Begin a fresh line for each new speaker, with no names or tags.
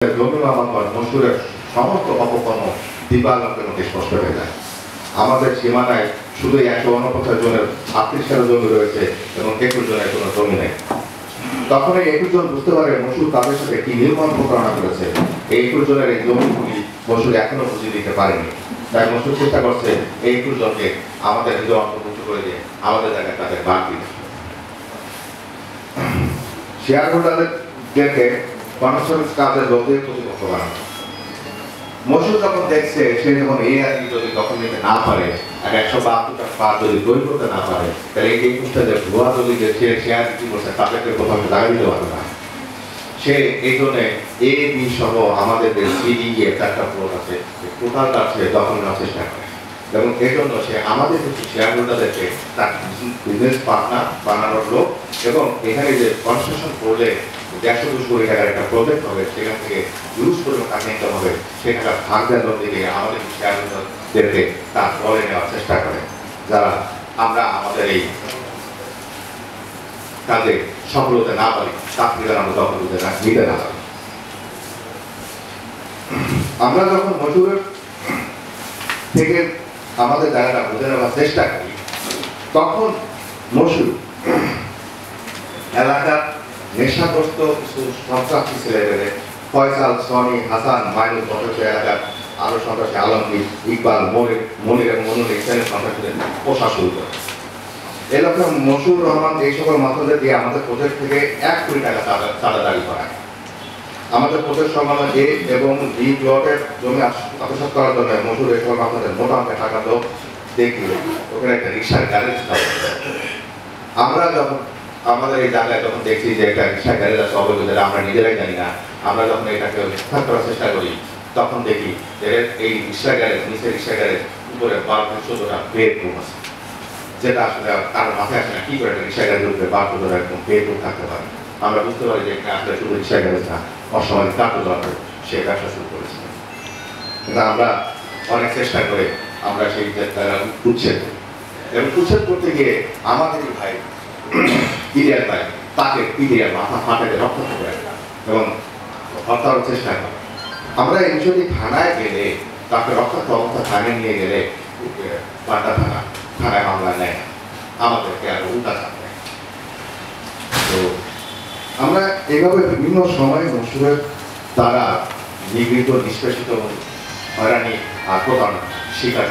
জমি মামলা মসুরের সমস্ত অপকর্ম দিবালোকের মধ্যে স্পষ্ট হয়ে যায়। আমাদের সীমানায় শুধু 149 জনের 38 জমি রয়েছে এবং 21 জনের কোনো জমি নেই। তখন এই 21 জন বুঝতে পারে মসুর তাদের সাথে কি নির্মম প্রতারণা করেছে। এই 21 জনের এই জমিগুলি মসুর এখনো বুঝিয়ে দিতে পারেনি। তাই মসুর চেষ্টা করছে এই 21 জনকে আমাদের হৃদয় অন্তর্ভুক্ত করে দিয়ে আমাদের জায়গায় তাদের বাদ দিতে। শেয়ার হোল্ডারদেরকে কনসার্ভেন্স কাজের লোকদের প্রতিপক্ষ বানানো। মসুর যখন দেখছে সে যখন এই আর্মি যদি দখল নিতে না পারে আর 172টা পা যদি তৈরি করতে না পারে তাহলে এই পুস্তাদের ভুয়া যদি যে সে শেয়ার বিক্রি করছে তাদেরকে কোথাও লাগাই দিতে পারবে না। সে এই জন্য এ বি সহ আমাদের যে সিডি একটা প্লট আছে টোটালটা সে দখল নেওয়ার চেষ্টা করে এবং এই জন্য সে আমাদের কিছু শেয়ার হোল্ডারদেরকে তার বিজনেস পার্টনার বানানোর লোক এবং এখানে যে কনস্ট্রাকশন করলে 120 কোটি টাকার একটা প্রজেক্ট হবে সেখান থেকে ইউজ করে টাকা ইনকাম হবে সে টাকা ভাগ দেওয়ার দিকে আমাদের শেয়ার হোল্ডারদেরকে তার দলে নেওয়ার চেষ্টা করে যারা আমরা আমাদের এই কাজে সফল হতে না পারি তার থেকে আমরা দখল নিতে না পারি। আমরা যখন মজুরের থেকে আমাদের জায়গাটা বুঝে নেওয়ার চেষ্টা করি তখন মসুর এলাকার নেশাগ্রস্ত কিছু সন্ত্রাসী ছেলেদের ফয়সাল, সনি, হাসান, মাইনুল সন্ত্রাসী এলাকার আরো সন্ত্রাসী আলমগীর, ইকবাল, মনির এবং মনুর ইসলামের সন্ত্রাসীদের পোষা শুরু করে। এই লক্ষ্যে মসুর রহমান এই সকল মাত্রাদের দিয়ে আমাদের প্রজেক্ট থেকে 1 কোটি টাকা চাঁদা দাবি করায়। আমাদের প্রজেক্ট সংলগ্ন এ এবং বি প্লটের জমি আত্মসাৎ করার জন্য মসুর এই সকল মাত্রাদের মোটা অঙ্কের টাকা লোক দেখিয়ে ওখানে একটা রিক্সার গ্যারেজ আমরা যখন আমাদের এই জায়গায় যখন দেখছি যে একটা রিক্সা গ্যারেজ আছে অবৈধ আমরা নিজেরাই জানি না, আমরা যখন এটাকে উদ্ধার করার চেষ্টা করি তখন দেখি যে এই রিক্সা গ্যারেজ নিচে রিক্সা গ্যারেজ উপরে 12-14টা বেডরুম আছে যেটা আসলে তার মাথায় আসে না কি করে একটা রিক্সা গ্যারেজের উপরে 12-14টা একদম বেডরুম থাকতে পারে। আমরা বুঝতে পারি যে এখানে আসলে শুধু রিক্সা গ্যারেজ না অসামরিক কার্যকলাপে সে ব্যবসা শুরু করেছে। কিন্তু আমরা অনেক চেষ্টা করে আমরা সেই উচ্ছেদ করি এবং উচ্ছেদ করতে গিয়ে আমাদের ভাই ইলিয়াস ভাই তাকে পিডিআর মাথা ফাটাতে রক্ত করে এবং হত্যার চেষ্টা করে। আমরা এই বিষয়টি থানায় গেলে তাকে রক্তাক্ত অবস্থা থানায় নিয়ে গেলে পাল্টা থানায় মামলা নেয় আমাদেরকে আরো উল্টা চাপ দেয়। তো আমরা এইভাবে বিভিন্ন সময় মসুরের দ্বারা নিগৃহীত নিষ্পেষিত হয়রানি আর প্রতারণা শিকার